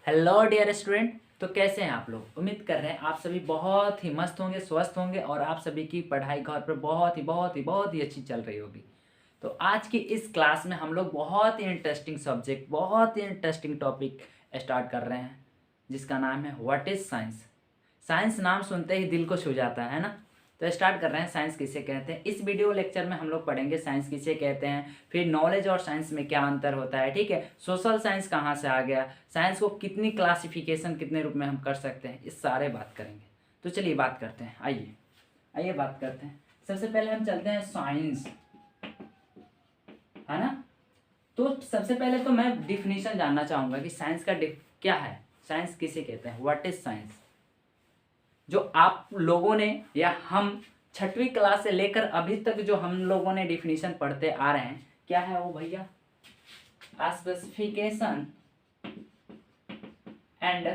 Hello dear student. तो कैसे हैं आप लोग? उम्मीद कर रहे हैं आप सभी बहुत ही मस्त होंगे, स्वस्थ होंगे और आप सभी की पढ़ाई घर पर बहुत ही अच्छी चल रही होगी। तो आज की इस क्लास में हम लोग बहुत ही इंटरेस्टिंग सब्जेक्ट, बहुत ही इंटरेस्टिंग टॉपिक स्टार्ट कर रहे हैं, जिसका नाम है व्हाट इज़ साइंस। साइंस नाम सुनते ही दिल को छू जाता है ना। तो स्टार्ट कर रहे हैं, साइंस किसे कहते हैं। इस वीडियो लेक्चर में हम लोग पढ़ेंगे साइंस किसे कहते हैं, फिर नॉलेज और साइंस में क्या अंतर होता है, ठीक है। सोशल साइंस कहाँ से आ गया, साइंस को कितनी क्लासिफिकेशन, कितने रूप में हम कर सकते हैं, इस सारे बात करेंगे। तो चलिए बात करते हैं, आइए आइए बात करते हैं। सबसे पहले हम चलते हैं साइंस, है ना। तो सबसे पहले तो मैं डिफिनीशन जानना चाहूँगा कि साइंस का क्या है, साइंस किसे कहते हैं, व्हाट इज साइंस। जो आप लोगों ने या हम छठवीं क्लास से लेकर अभी तक जो हम लोगों ने डिफिनीशन पढ़ते आ रहे हैं, क्या है वो भैया? Specification and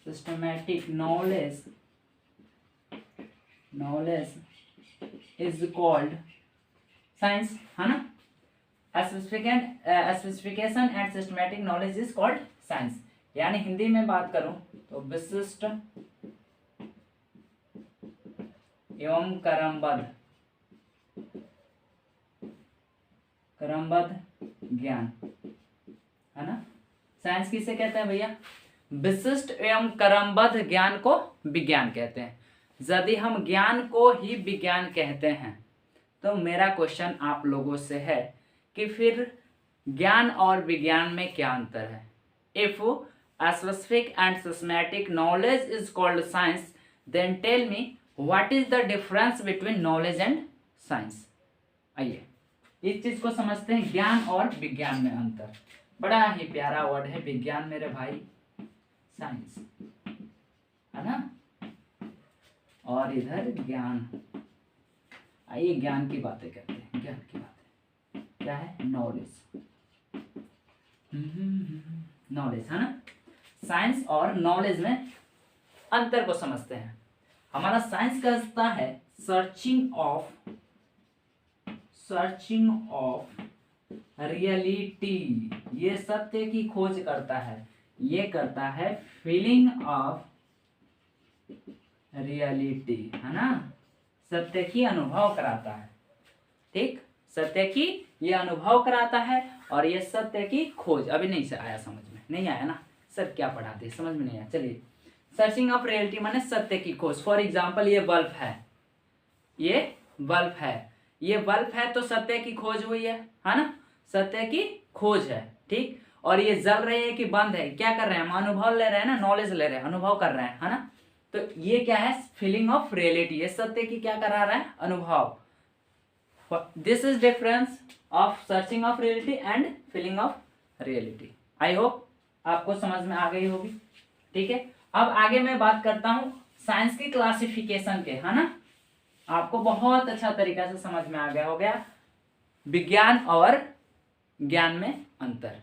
systematic knowledge is called science, है ना। Specification and systematic knowledge is called science. यानी हिंदी में बात करूं तो विशिष्ट एवं क्रमबद्ध ज्ञान, है ना। साइंस किसे कहते हैं भैया? विशिष्ट एवं क्रमबद्ध ज्ञान को विज्ञान कहते हैं। यदि हम ज्ञान को ही विज्ञान कहते हैं तो मेरा क्वेश्चन आप लोगों से है कि फिर ज्ञान और विज्ञान में क्या अंतर है। If specific and systematic knowledge is called science, then tell me what is the difference between knowledge and science. आइए इस चीज को समझते हैं, ज्ञान और विज्ञान में अंतर। बड़ा ही प्यारा वर्ड है विज्ञान मेरे भाई, साइंस, है ना। और इधर ज्ञान। आइए ज्ञान की बातें करते हैं। ज्ञान की बातें क्या है? नॉलेज, नॉलेज, है ना। साइंस और नॉलेज में अंतर को समझते हैं। हमारा साइंस कहता है सर्चिंग ऑफ रियलिटी, ये सत्य की खोज करता है। ये करता है फीलिंग ऑफ रियलिटी, है ना। सत्य की अनुभव कराता है, ठीक। सत्य की ये अनुभव कराता है और ये सत्य की खोज। अभी नहीं से आया, समझ में नहीं आया ना सर, क्या पढ़ाते समझ में नहीं आया। चलिए, सर्चिंग ऑफ रियलिटी माने सत्य की खोज। फॉर एग्जाम्पल ये बल्ब है, ये बल्ब है, ये बल्ब है तो सत्य की खोज हुई है ना। सत्य की खोज है, ठीक। और ये जल रही है कि बंद है, क्या कर रहे हैं हम? अनुभव ले रहे हैं ना, नॉलेज ले रहे हैं, अनुभव कर रहे हैं, है ना। तो ये क्या है? फीलिंग ऑफ रियलिटी, ये सत्य की क्या करा रहा है? अनुभव। This is difference of searching of reality and feeling of reality. I hope आपको समझ में आ गई होगी, ठीक है। अब आगे मैं बात करता हूं साइंस की क्लासिफिकेशन के, है ना। आपको बहुत अच्छा तरीका से समझ में आ गया हो गया विज्ञान और ज्ञान में अंतर।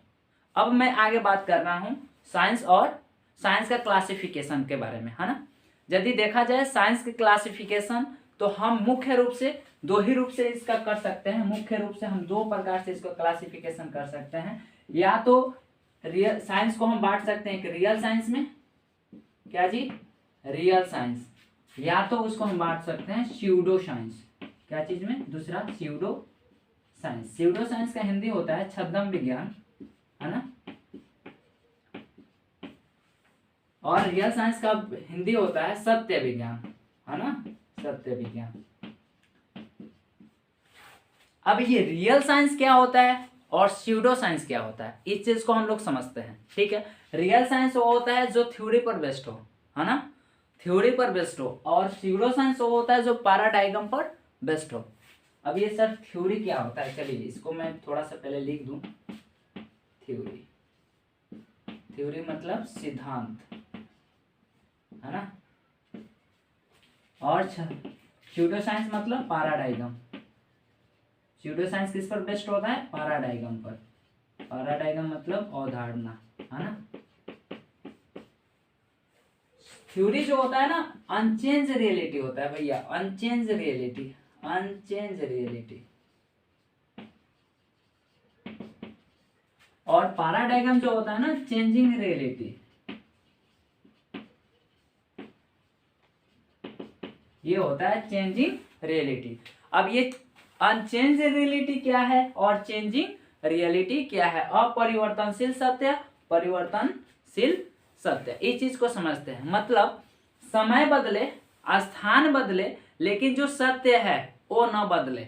अब मैं आगे बात कर रहा हूं साइंस का क्लासिफिकेशन के बारे में, है ना। यदि देखा जाए साइंस की क्लासिफिकेशन तो हम मुख्य रूप से दो ही रूप से इसका कर सकते हैं। मुख्य रूप से हम दो प्रकार से इसको क्लासिफिकेशन कर सकते हैं। या तो रियल साइंस को हम बांट सकते हैं कि रियल साइंस में, क्या जी? Real science. या तो उसको हम बांट सकते हैं स्यूडो साइंस। क्या चीज में? दूसरा स्यूडो साइंस। स्यूडो साइंस का हिंदी होता है छद्म विज्ञान, है ना। और रियल साइंस का हिंदी होता है सत्य विज्ञान, है ना, सत्य विज्ञान। अब ये रियल साइंस क्या होता है और स्यूडो साइंस क्या होता है, इस चीज को हम लोग समझते हैं, ठीक है। रियल साइंस वो होता है जो थ्योरी पर बेस्ड हो, है ना, थ्योरी पर बेस्ड हो। और स्यूडो साइंस वो होता है जो पैराडाइगम पर बेस्ड हो। अब ये सर थ्योरी क्या होता है, चलिए इसको मैं थोड़ा सा पहले लिख दूं। थ्योरी मतलब सिद्धांत, है ना। और स्यूडो साइंस मतलब पैराडाइगम। स्यूडो साइंस किस पर बेस्ड होता है? पैराडाइगम पर। पैराडाइगम मतलब अवधारणा, है ना। थ्योरी जो होता है ना, अनचेंज रियलिटी होता है भैया, अनचेंज रियलिटी। और पैराडाइगम जो होता है ना, चेंजिंग रियलिटी, ये होता है चेंजिंग रियलिटी। अब ये अनचेंज रियलिटी क्या है और चेंजिंग रियलिटी क्या है? अपरिवर्तनशील सत्य, परिवर्तनशील सत्य, इस चीज को समझते हैं। मतलब समय बदले, स्थान बदले, लेकिन जो सत्य है वो न बदले,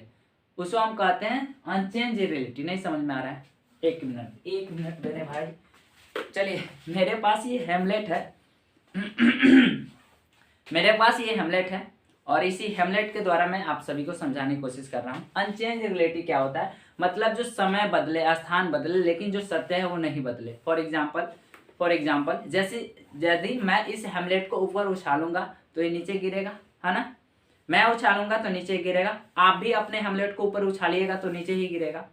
उसको हम कहते हैं अनचेंज रियलिटी। नहीं समझ में आ रहा है? एक मिनट मेरे भाई। चलिए, मेरे पास ये हेमलेट है मेरे पास ये हेमलेट है और इसी हेमलेट के द्वारा मैं आप सभी को समझाने की कोशिश कर रहा हूँ। अनचेंज रियलिटी क्या होता है? मतलब जो समय बदले, स्थान बदले, लेकिन जो सत्य है वो नहीं बदले। फॉर एग्जाम्पल जैसे यदि मैं इस हेमलेट को ऊपर उछालूंगा तो ये नीचे गिरेगा, है ना? मैं उछालूंगा तो नीचे गिरेगा। आप भी अपने हेमलेट को ऊपर उछालिएगा तो नीचे ही गिरेगा।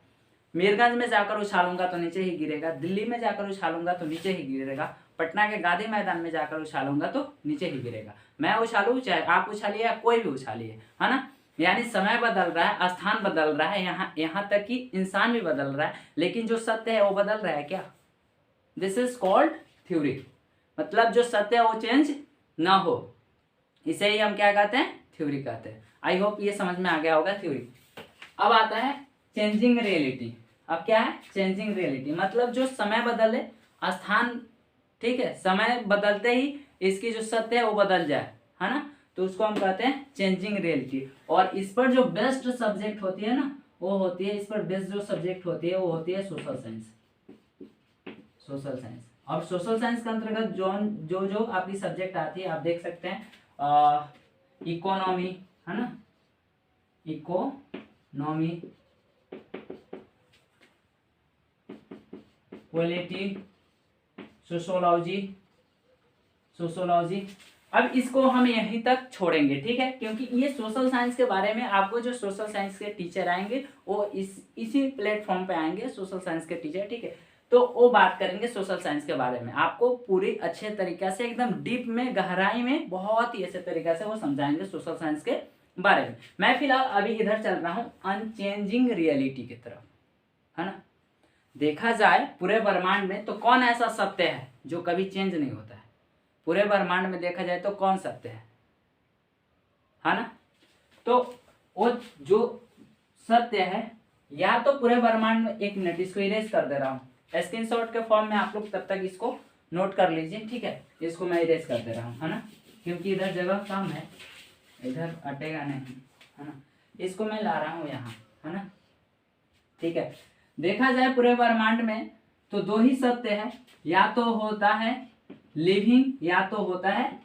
मीरगंज में जाकर उछालूंगा तो नीचे ही गिरेगा, दिल्ली में जाकर उछालूंगा तो नीचे ही गिरेगा, पटना के गांधी मैदान में जाकर उछालूंगा तो नीचे ही गिरेगा। मैं उछालू चाहे आप उछालिए या कोई भी उछालिए, है ना? यानी समय बदल रहा है, स्थान बदल रहा है, यहाँ तक कि इंसान भी बदल रहा है, लेकिन जो सत्य है वो बदल रहा है क्या? This is called theory. मतलब जो सत्य है वो चेंज ना हो, इसे ही हम क्या कहते हैं? थ्योरी कहते हैं। आई होप ये समझ में आ गया होगा थ्योरी। अब आता है चेंजिंग रियलिटी। अब क्या है? चेंजिंग रियलिटी मतलब जो समय बदले, स्थान, ठीक है, समय बदलते ही इसकी जो सत्य है वो बदल जाए, है ना? तो उसको हम कहते हैं चेंजिंग रियलिटी। और इस पर जो बेस्ट सब्जेक्ट होती है ना, वो होती है, इस पर बेस्ट जो सब्जेक्ट होती है वो होती है सोशल साइंस। Social science. अब सोशल साइंस के अंतर्गत जो जो आपकी सब्जेक्ट आती है, आप देख सकते हैं इकोनॉमी, है ना? Economy, polity, sociology. अब इसको हम यहीं तक छोड़ेंगे, ठीक है? क्योंकि ये सोशल साइंस के बारे में आपको जो सोशल साइंस के टीचर आएंगे वो इसी प्लेटफॉर्म पे आएंगे, सोशल साइंस के टीचर, ठीक है? तो वो बात करेंगे सोशल साइंस के बारे में, आपको पूरी अच्छे तरीके से, एकदम डीप में, गहराई में, बहुत ही अच्छे तरीके से वो समझाएंगे सोशल साइंस के बारे में। मैं फिलहाल अभी इधर चल रहा हूँ अनचेंजिंग रियलिटी की तरफ, है ना? देखा जाए पूरे ब्रह्मांड में तो कौन ऐसा सत्य है जो कभी चेंज नहीं होता है? पूरे ब्रह्मांड में देखा जाए तो कौन सत्य है ना? तो वो जो सत्य है, या तो पूरे ब्रह्मांड में, एक मिनट इसको इरेज कर दे रहा हूँ, स्क्रीनशॉट के फॉर्म में आप लोग तब तक इसको नोट कर लीजिए, ठीक है? इसको मैं इरेज कर दे रहा हूँ, है ना? क्योंकि इधर जगह कम है, इधर अटेगा नहीं, है ना? इसको मैं ला रहा हूँ यहाँ, है ना? ठीक है। देखा जाए पूरे ब्रह्मांड में तो दो ही सत्य है, या तो होता है लिविंग या तो होता है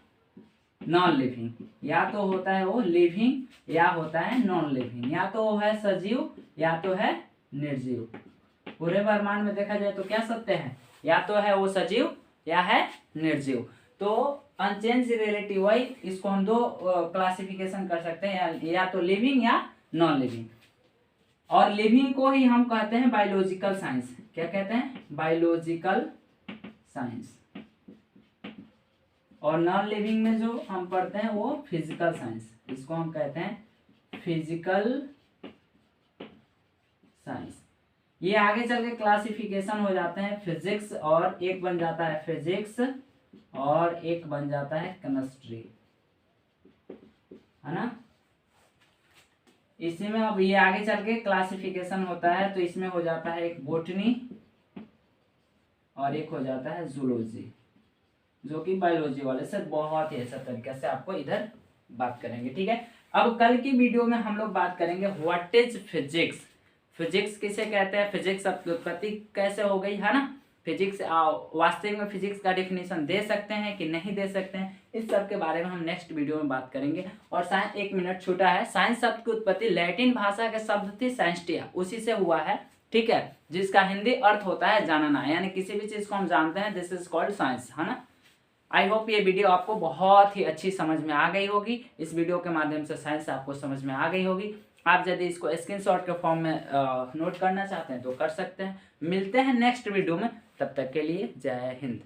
नॉन लिविंग, या तो होता है वो लिविंग या होता है नॉन लिविंग, या तो वो है सजीव या तो है निर्जीव। पूरे ब्रह्मांड में देखा जाए तो क्या सत्य है? या तो है वो सजीव या है निर्जीव। तो अनचेंज रियलिटी वही, इसको हम दो क्लासिफिकेशन कर सकते हैं, या तो लिविंग या नॉन लिविंग। और लिविंग को ही हम कहते हैं बायोलॉजिकल साइंस। क्या कहते हैं? Biological science. और नॉन लिविंग में जो हम पढ़ते हैं वो फिजिकल साइंस, इसको हम कहते हैं फिजिकल साइंस। ये आगे चल के क्लासिफिकेशन हो जाते हैं फिजिक्स, और एक बन जाता है फिजिक्स और एक बन जाता है केमिस्ट्री, है ना? इसी में अब ये आगे चल के क्लासिफिकेशन होता है, तो इसमें हो जाता है एक बोटनी और एक हो जाता है जूलॉजी, जो कि बायोलॉजी वाले से बहुत ही ऐसा तरीके से आपको इधर बात करेंगे, ठीक है? अब कल की वीडियो में हम लोग बात करेंगे व्हाट इज फिजिक्स। फिजिक्स किसे कहते हैं, फिजिक्स की उत्पत्ति कैसे हो गई, है ना? फिजिक्स वास्तविक में फिजिक्स का डेफिनेशन दे सकते हैं कि नहीं दे सकते हैं, इस सब के बारे में हम नेक्स्ट वीडियो में बात करेंगे। और साइंस, एक मिनट छूटा है, साइंस शब्द की उत्पत्ति लैटिन भाषा के शब्द थी साइंस्टिया, उसी से हुआ है, ठीक है? जिसका हिंदी अर्थ होता है जानना, यानी किसी भी चीज को हम जानते हैं, दिस इज कॉल्ड साइंस, है ना? आई होप ये वीडियो आपको बहुत ही अच्छी समझ में आ गई होगी। इस वीडियो के माध्यम से साइंस आपको समझ में आ गई होगी। आप यदि इसको स्क्रीनशॉट के फॉर्म में नोट करना चाहते हैं तो कर सकते हैं। मिलते हैं नेक्स्ट वीडियो में, तब तक के लिए जय हिंद।